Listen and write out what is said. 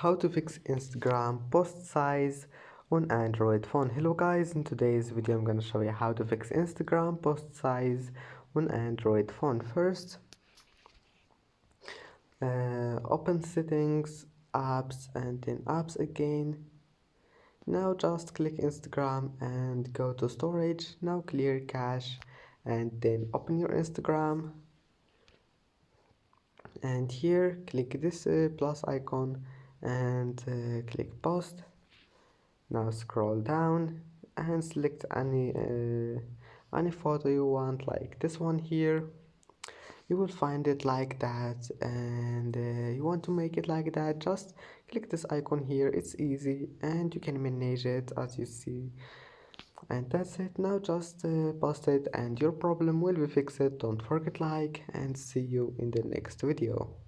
How to fix Instagram post size on Android phone. Hello guys, in today's video I'm gonna show you how to fix Instagram post size on Android phone. First, open settings, apps, and then apps again. Now just click Instagram and go to storage. Now clear cache and then open your Instagram, and here click this plus icon and click post. Now scroll down and select any photo you want, like this one here. You will find it like that, and you want to make it like that, just click this icon here. It's easy and you can manage it as you see, and that's it. Now just post it and your problem will be fixed. Don't forget like, and see you in the next video.